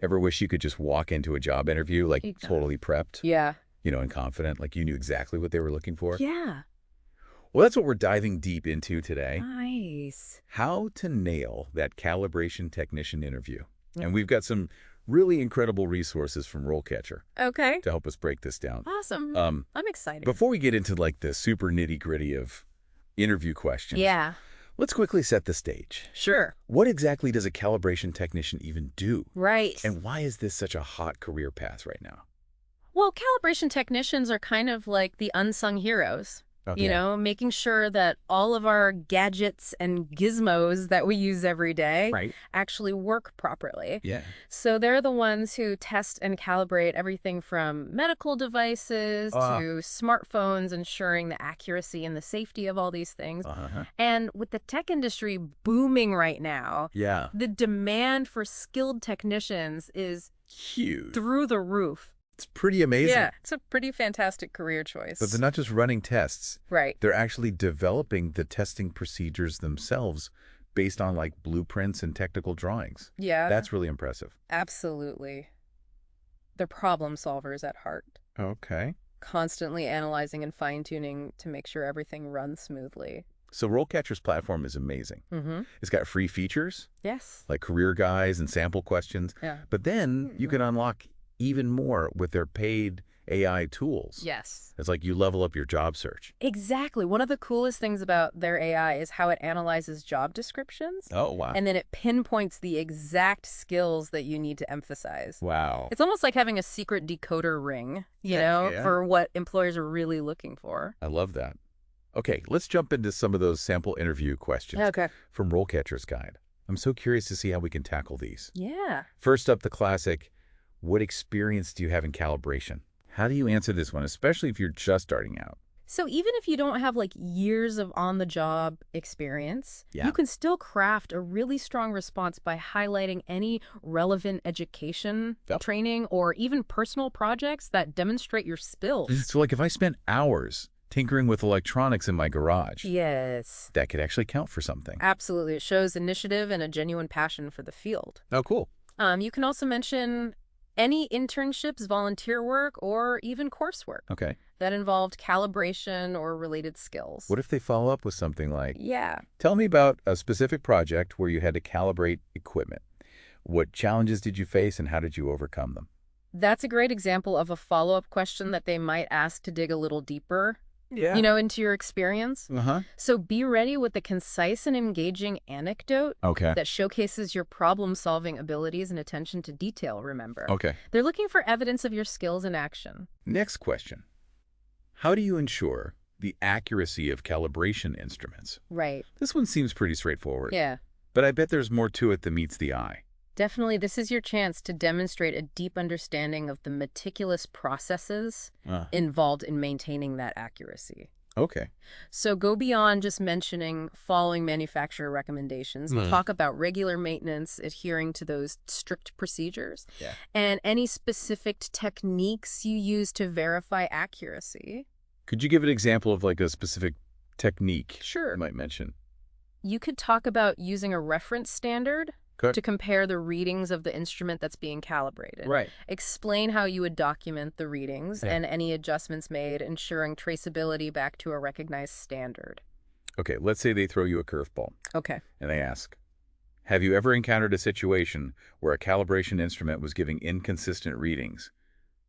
Ever wish you could just walk into a job interview, like, totally prepped, Yeah. and confident, like you knew exactly what they were looking for? Yeah. Well, that's what we're diving deep into today. Nice. How to nail that calibration technician interview. And we've got some really incredible resources from RoleCatcher Okay. to help us break this down. Awesome. I'm excited. Before we get into like the super nitty-gritty of interview questions, Yeah. let's quickly set the stage. Sure. What exactly does a calibration technician even do? Right. And why is this such a hot career path right now? Well, calibration technicians are kind of like the unsung heroes. Okay. Making sure that all of our gadgets and gizmos that we use every day Right. actually work properly. Yeah. So they're the ones who test and calibrate everything from medical devices to smartphones, ensuring the accuracy and the safety of all these things. And with the tech industry booming right now, Yeah. the demand for skilled technicians is Huge. through the roof. It's pretty amazing. Yeah, it's a pretty fantastic career choice. But they're not just running tests. Right. They're actually developing the testing procedures themselves based on like blueprints and technical drawings. Yeah. That's really impressive. Absolutely. They're problem solvers at heart, Okay. constantly analyzing and fine-tuning to make sure everything runs smoothly. So RoleCatcher's platform is amazing. Mm-hmm. It's got free features Yes. like career guides and sample questions. Yeah. But then you can unlock even more with their paid AI tools. Yes. It's like you level up your job search. Exactly. One of the coolest things about their AI is how it analyzes job descriptions. Oh, wow. And then it pinpoints the exact skills that you need to emphasize. Wow. It's almost like having a secret decoder ring, Yeah. for what employers are really looking for. I love that. Okay, let's jump into some of those sample interview questions Okay. from RoleCatcher's guide. I'm so curious to see how we can tackle these. Yeah. First up, the classic, what experience do you have in calibration? How do you answer this one, especially if you're just starting out? So even if you don't have like years of on-the-job experience, you can still craft a really strong response by highlighting any relevant education, training, or even personal projects that demonstrate your skills. So like if I spent hours tinkering with electronics in my garage, Yes. that could actually count for something. Absolutely. It shows initiative and a genuine passion for the field. Oh, cool. You can also mention any internships, volunteer work, or even coursework Okay. that involved calibration or related skills. What if they follow up with something like, Yeah. tell me about a specific project where you had to calibrate equipment. What challenges did you face and how did you overcome them? That's a great example of a follow-up question that they might ask to dig a little deeper, into your experience. So be ready with a concise and engaging anecdote Okay. that showcases your problem-solving abilities and attention to detail, remember. Okay. They're looking for evidence of your skills in action. Next question. How do you ensure the accuracy of calibration instruments? Right. This one seems pretty straightforward. Yeah. But I bet there's more to it than meets the eye. Definitely, this is your chance to demonstrate a deep understanding of the meticulous processes involved in maintaining that accuracy. Okay. So go beyond just mentioning following manufacturer recommendations. Talk about regular maintenance, adhering to those strict procedures, and any specific techniques you use to verify accuracy. Could you give an example of like a specific technique Sure. you might mention? You could talk about using a reference standard to compare the readings of the instrument that's being calibrated. Right. Explain how you would document the readings and any adjustments made, ensuring traceability back to a recognized standard. Okay, let's say they throw you a curveball. Okay. And they ask, have you ever encountered a situation where a calibration instrument was giving inconsistent readings?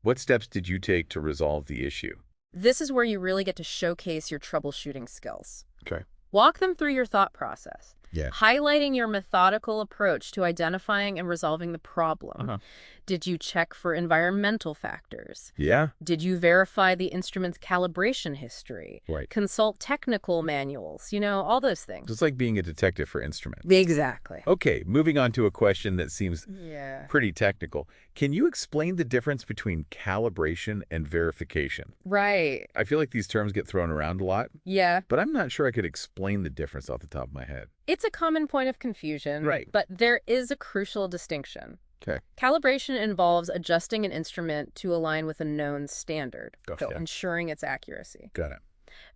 What steps did you take to resolve the issue? This is where you really get to showcase your troubleshooting skills. Okay. Walk them through your thought process. Yeah. Highlighting your methodical approach to identifying and resolving the problem. Did you check for environmental factors? Yeah. Did you verify the instrument's calibration history? Right. Consult technical manuals, all those things. It's like being a detective for instruments. Exactly. Okay, moving on to a question that seems Yeah. pretty technical. Can you explain the difference between calibration and verification? Right. I feel like these terms get thrown around a lot, Yeah. but I'm not sure I could explain the difference off the top of my head. It's a common point of confusion. Right. But there is a crucial distinction. Okay. Calibration involves adjusting an instrument to align with a known standard, Gotcha. ensuring its accuracy. Got it.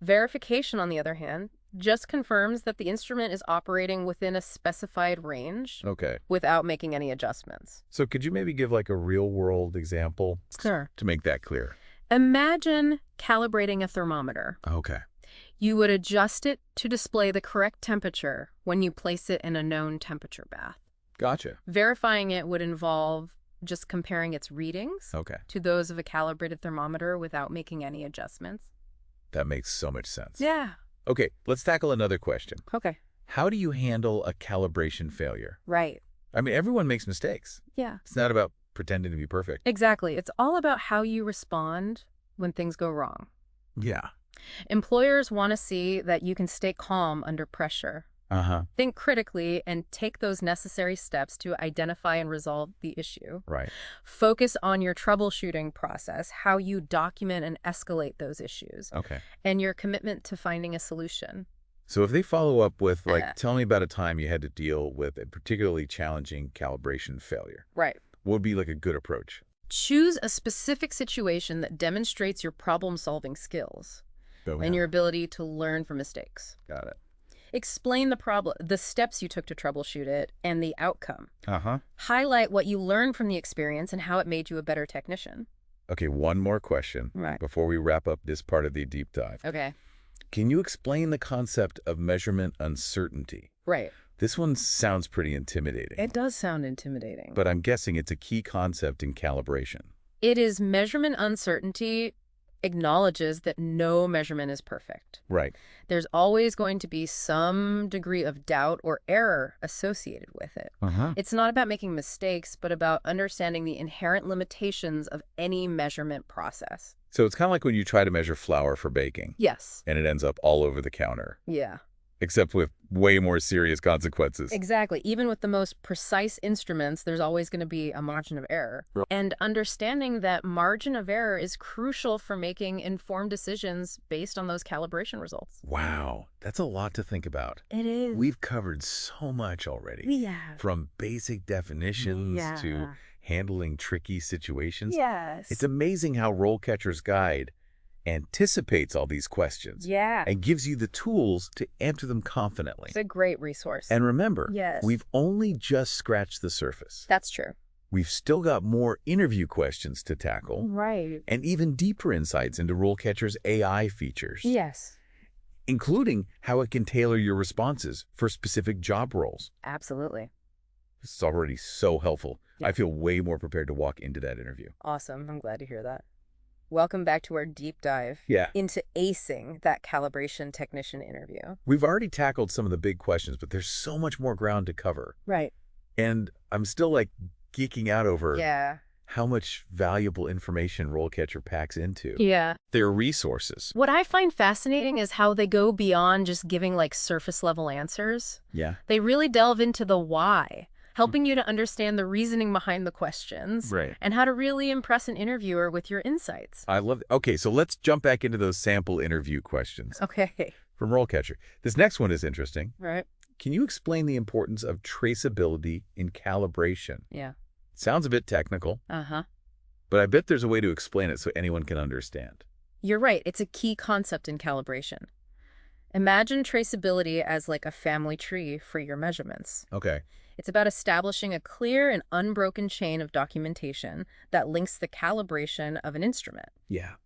Verification, on the other hand, just confirms that the instrument is operating within a specified range Okay. without making any adjustments. So could you maybe give like a real-world example Sure. to make that clear? Imagine calibrating a thermometer. Okay. You would adjust it to display the correct temperature when you place it in a known temperature bath. Gotcha. Verifying it would involve just comparing its readings Okay. to those of a calibrated thermometer without making any adjustments. That makes so much sense. Yeah. Okay, let's tackle another question. Okay. How do you handle a calibration failure? Right. I mean, everyone makes mistakes. Yeah. It's not about pretending to be perfect. Exactly. It's all about how you respond when things go wrong. Yeah. Employers want to see that you can stay calm under pressure. Uh-huh. Think critically and take those necessary steps to identify and resolve the issue. Right. Focus on your troubleshooting process, how you document and escalate those issues, Okay. and your commitment to finding a solution. So if they follow up with, like, tell me about a time you had to deal with a particularly challenging calibration failure. Right. What would be like a good approach? Choose a specific situation that demonstrates your problem-solving skills and your ability to learn from mistakes. Got it. Explain the problem, the steps you took to troubleshoot it, and the outcome. Uh-huh. Highlight what you learned from the experience and how it made you a better technician. Okay, one more question before we wrap up this part of the deep dive. Okay. Can you explain the concept of measurement uncertainty? Right. This one sounds pretty intimidating. It does sound intimidating. But I'm guessing it's a key concept in calibration. It is. Measurement uncertainty acknowledges that no measurement is perfect. Right. There's always going to be some degree of doubt or error associated with it. Uh-huh. It's not about making mistakes, but about understanding the inherent limitations of any measurement process. So it's kind of like when you try to measure flour for baking. Yes. And it ends up all over the counter. Yeah. Except with way more serious consequences. Exactly. Even with the most precise instruments, there's always going to be a margin of error. Right. And understanding that margin of error is crucial for making informed decisions based on those calibration results. Wow. That's a lot to think about. It is. We've covered so much already. Yeah. From basic definitions to handling tricky situations. Yes. It's amazing how RoleCatcher's Guide anticipates all these questions and gives you the tools to answer them confidently. It's a great resource. And remember, Yes. we've only just scratched the surface. That's true. We've still got more interview questions to tackle Right. and even deeper insights into RoleCatcher's AI features, Yes. including how it can tailor your responses for specific job roles. Absolutely. This is already so helpful. Yeah. I feel way more prepared to walk into that interview. Awesome. I'm glad to hear that. Welcome back to our deep dive into acing that calibration technician interview. We've already tackled some of the big questions, but there's so much more ground to cover. Right. And I'm still like geeking out over how much valuable information RoleCatcher packs into their resources. What I find fascinating is how they go beyond just giving like surface level answers. Yeah. They really delve into the why, helping you to understand the reasoning behind the questions and how to really impress an interviewer with your insights. I love it. Okay, so let's jump back into those sample interview questions. Okay. From RoleCatcher. This next one is interesting. Right. Can you explain the importance of traceability in calibration? Yeah. Sounds a bit technical, but I bet there's a way to explain it so anyone can understand. You're right. It's a key concept in calibration. Imagine traceability as like a family tree for your measurements. Okay. It's about establishing a clear and unbroken chain of documentation that links the calibration of an instrument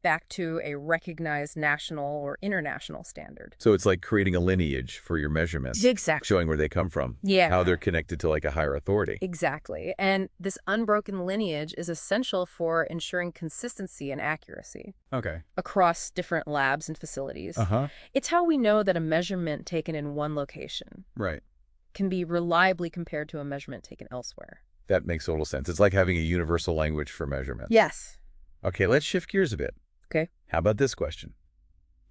back to a recognized national or international standard. So it's like creating a lineage for your measurements. Exactly. Showing where they come from. Yeah. How they're connected to like a higher authority. Exactly. And this unbroken lineage is essential for ensuring consistency and accuracy across different labs and facilities. It's how we know that a measurement taken in one location can be reliably compared to a measurement taken elsewhere. That makes total sense. It's like having a universal language for measurements. Yes. Okay, let's shift gears a bit. Okay. How about this question?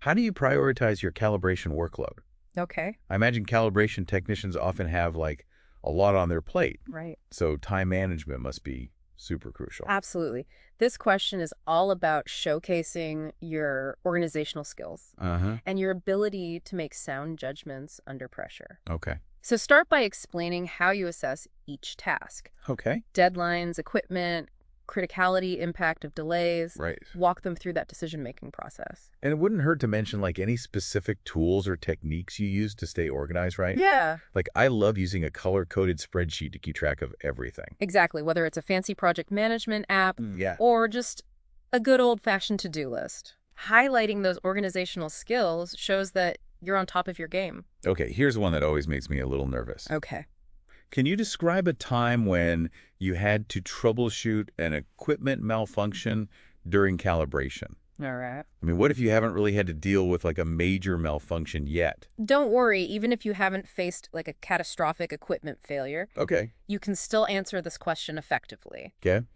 How do you prioritize your calibration workload? Okay. I imagine calibration technicians often have like a lot on their plate. Right. So time management must be super crucial. Absolutely. This question is all about showcasing your organizational skills and your ability to make sound judgments under pressure. Okay. So start by explaining how you assess each task. Okay. Deadlines, equipment, criticality, impact of delays. Right. Walk them through that decision-making process. And it wouldn't hurt to mention like any specific tools or techniques you use to stay organized, right? Yeah. Like I love using a color-coded spreadsheet to keep track of everything. Exactly, whether it's a fancy project management app or just a good old-fashioned to-do list. Highlighting those organizational skills shows that you're on top of your game. Okay, here's one that always makes me a little nervous. Okay. Can you describe a time when you had to troubleshoot an equipment malfunction during calibration? All right. I mean, what if you haven't really had to deal with like a major malfunction yet? Don't worry, even if you haven't faced like a catastrophic equipment failure, you can still answer this question effectively. Okay.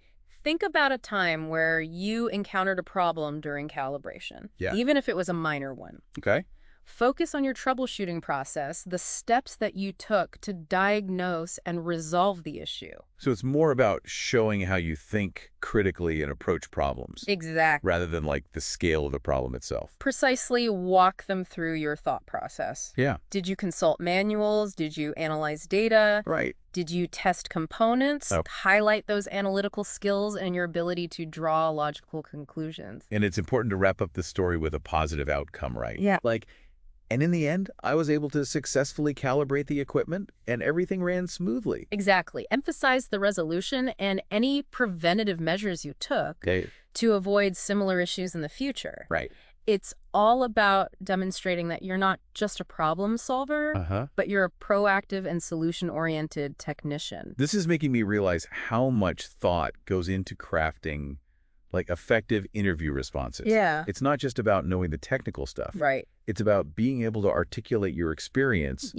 Think about a time where you encountered a problem during calibration, even if it was a minor one. Okay. Focus on your troubleshooting process, the steps that you took to diagnose and resolve the issue. So it's more about showing how you think critically and approach problems. Exactly. Rather than like the scale of the problem itself. Precisely, walk them through your thought process. Yeah. Did you consult manuals? Did you analyze data? Right. Did you test components? Highlight those analytical skills and your ability to draw logical conclusions. And it's important to wrap up the story with a positive outcome, right? Yeah. And in the end, I was able to successfully calibrate the equipment and everything ran smoothly. Exactly. Emphasize the resolution and any preventative measures you took to avoid similar issues in the future. Right. It's all about demonstrating that you're not just a problem solver, but you're a proactive and solution-oriented technician. This is making me realize how much thought goes into crafting like effective interview responses. Yeah. It's not just about knowing the technical stuff. Right. It's about being able to articulate your experience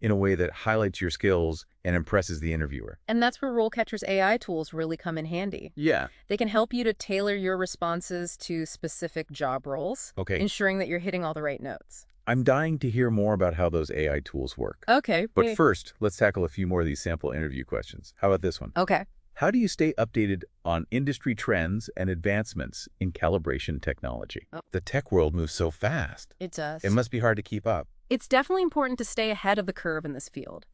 in a way that highlights your skills and impresses the interviewer. And that's where RoleCatcher's AI tools really come in handy. Yeah. They can help you to tailor your responses to specific job roles, ensuring that you're hitting all the right notes. I'm dying to hear more about how those AI tools work. Okay. But first, let's tackle a few more of these sample interview questions. How about this one? Okay. How do you stay updated on industry trends and advancements in calibration technology? The tech world moves so fast. It does. It must be hard to keep up. It's definitely important to stay ahead of the curve in this field.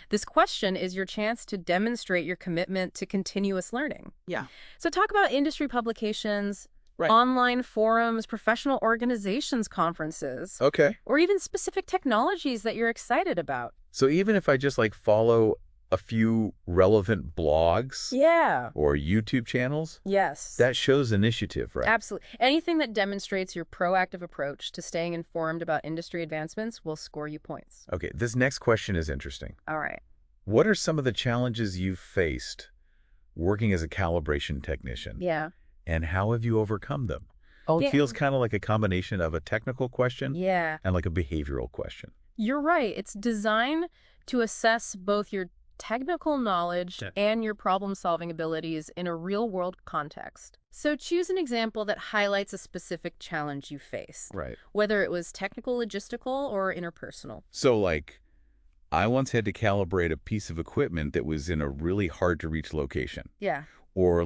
This question is your chance to demonstrate your commitment to continuous learning. Yeah. So talk about industry publications, online forums, professional organizations conferences. Or even specific technologies that you're excited about. So even if I just follow a few relevant blogs or YouTube channels? Yes. That shows initiative, right? Absolutely. Anything that demonstrates your proactive approach to staying informed about industry advancements will score you points. Okay, this next question is interesting. All right. What are some of the challenges you've faced working as a calibration technician? Yeah. And how have you overcome them? It feels kind of like a combination of a technical question and like a behavioral question. You're right. It's designed to assess both your technical knowledge and your problem-solving abilities in a real-world context. So choose an example that highlights a specific challenge you faced, whether it was technical, logistical, or interpersonal. So I once had to calibrate a piece of equipment that was in a really hard-to-reach location. Yeah. Or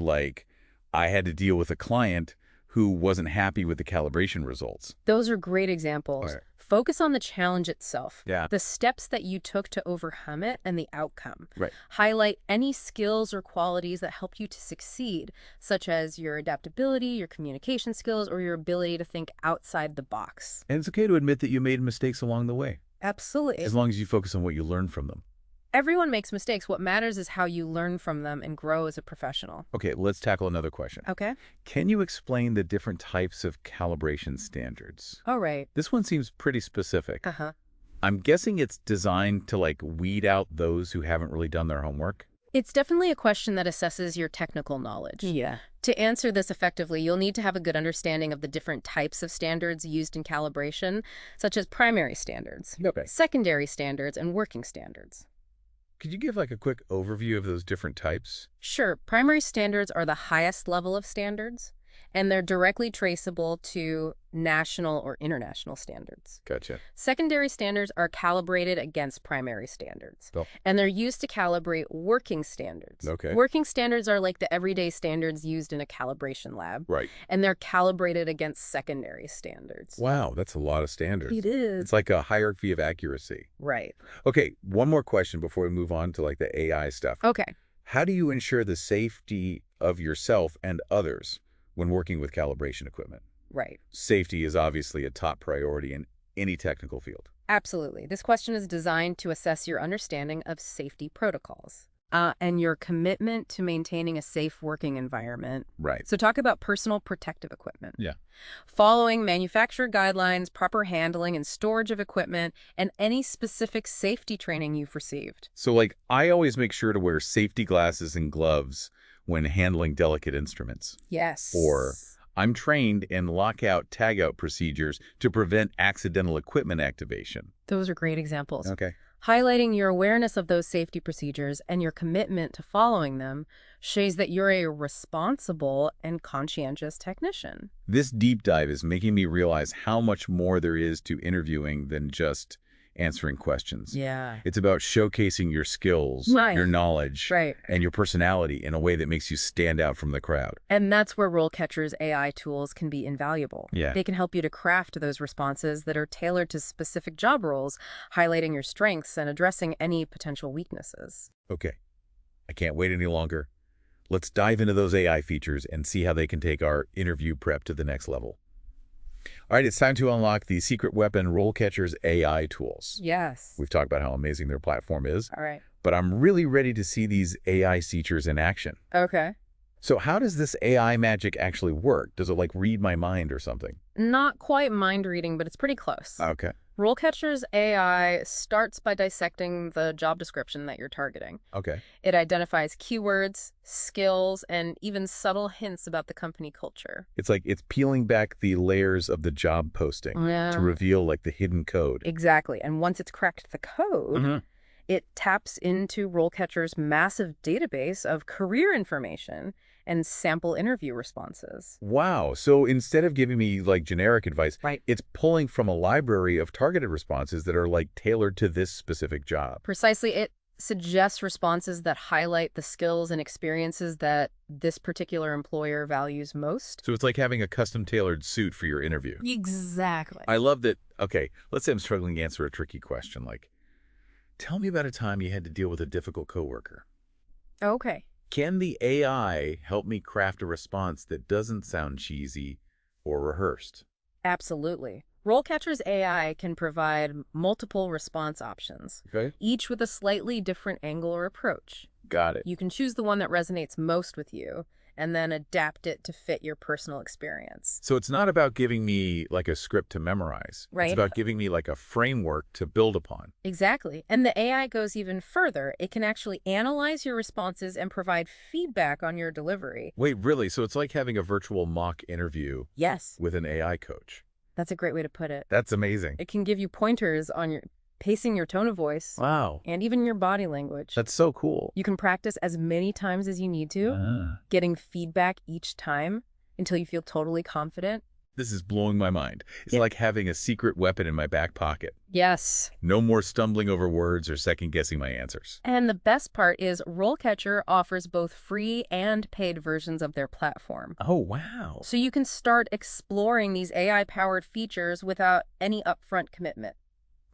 I had to deal with a client who wasn't happy with the calibration results. Those are great examples. Focus on the challenge itself, the steps that you took to overcome it, and the outcome. Highlight any skills or qualities that helped you to succeed, such as your adaptability, your communication skills, or your ability to think outside the box. And it's okay to admit that you made mistakes along the way. Absolutely. As long as you focus on what you learned from them. Everyone makes mistakes. What matters is how you learn from them and grow as a professional. Okay, let's tackle another question. Okay. Can you explain the different types of calibration standards? All right. This one seems pretty specific. I'm guessing it's designed to weed out those who haven't really done their homework. It's definitely a question that assesses your technical knowledge. Yeah. To answer this effectively, you'll need to have a good understanding of the different types of standards used in calibration, such as primary standards, secondary standards, and working standards. Could you give a quick overview of those different types? Sure. Primary standards are the highest level of standards, and they're directly traceable to national or international standards. Gotcha. Secondary standards are calibrated against primary standards, and they're used to calibrate working standards. Working standards are like the everyday standards used in a calibration lab, and they're calibrated against secondary standards. Wow, that's a lot of standards. It is. It's like a hierarchy of accuracy. Right. Okay, one more question before we move on to the AI stuff. Okay. How do you ensure the safety of yourself and others when working with calibration equipment? Right. Safety is obviously a top priority in any technical field. Absolutely. This question is designed to assess your understanding of safety protocols and your commitment to maintaining a safe working environment. Right. So talk about personal protective equipment. Yeah. Following manufacturer guidelines, proper handling and storage of equipment, and any specific safety training you've received. So, like, I always make sure to wear safety glasses and gloves when handling delicate instruments. Yes. Or I'm trained in lockout, tagout procedures to prevent accidental equipment activation. Those are great examples. Okay. Highlighting your awareness of those safety procedures and your commitment to following them shows that you're a responsible and conscientious technician. This deep dive is making me realize how much more there is to interviewing than just answering questions. Yeah. It's about showcasing your skills, Right. your knowledge, Right. and your personality in a way that makes you stand out from the crowd. And that's where RoleCatcher's AI tools can be invaluable. Yeah. They can help you to craft those responses that are tailored to specific job roles, highlighting your strengths and addressing any potential weaknesses. Okay. I can't wait any longer. Let's dive into those AI features and see how they can take our interview prep to the next level. All right, it's time to unlock the secret weapon RoleCatcher's AI tools. Yes. We've talked about how amazing their platform is, All right. but I'm really ready to see these AI features in action. Okay. So how does this AI magic actually work? Does it like read my mind or something? Not quite mind reading, but it's pretty close. Okay. RoleCatcher's AI starts by dissecting the job description that you're targeting. Okay. It identifies keywords, skills, and even subtle hints about the company culture. It's like it's peeling back the layers of the job posting to reveal like the hidden code. Exactly. And once it's cracked the code, it taps into RoleCatcher's massive database of career information and sample interview responses. Wow. So instead of giving me like generic advice, Right. it's pulling from a library of targeted responses that are like tailored to this specific job. Precisely, it suggests responses that highlight the skills and experiences that this particular employer values most. So it's like having a custom tailored suit for your interview. Exactly. I love that. Okay, let's say I'm struggling to answer a tricky question like, tell me about a time you had to deal with a difficult coworker. Okay. Can the AI help me craft a response that doesn't sound cheesy or rehearsed? Absolutely. RoleCatcher's AI can provide multiple response options, Okay. each with a slightly different angle or approach. Got it. You can choose the one that resonates most with you and then adapt it to fit your personal experience. So it's not about giving me like a script to memorize. Right. It's about giving me like a framework to build upon. Exactly. And the AI goes even further. It can actually analyze your responses and provide feedback on your delivery. Wait, really? So it's like having a virtual mock interview Yes, with an AI coach. that's a great way to put it. That's amazing. It can give you pointers on your pacing, your tone of voice, Wow. and even your body language. That's so cool. You can practice as many times as you need to, getting feedback each time until you feel totally confident. This is blowing my mind. It's Yeah. like having a secret weapon in my back pocket. Yes. No more stumbling over words or second-guessing my answers. And the best part is RoleCatcher offers both free and paid versions of their platform. Oh, wow. So you can start exploring these AI-powered features without any upfront commitment.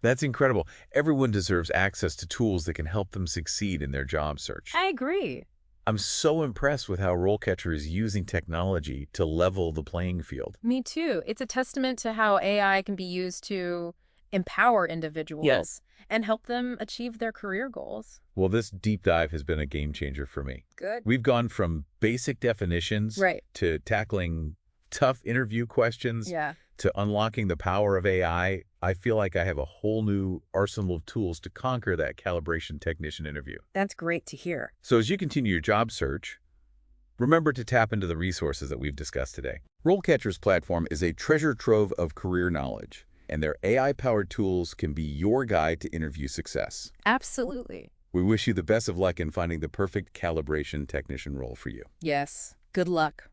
That's incredible. Everyone deserves access to tools that can help them succeed in their job search. I agree. I'm so impressed with how RoleCatcher is using technology to level the playing field. Me too. It's a testament to how AI can be used to empower individuals Yes. and help them achieve their career goals. Well, this deep dive has been a game changer for me. Good. We've gone from basic definitions Right. to tackling tough interview questions Yeah. to unlocking the power of AI. I feel like I have a whole new arsenal of tools to conquer that calibration technician interview. That's great to hear. So as you continue your job search, remember to tap into the resources that we've discussed today. RoleCatcher's platform is a treasure trove of career knowledge, and their AI-powered tools can be your guide to interview success. Absolutely. We wish you the best of luck in finding the perfect calibration technician role for you. Yes. Good luck.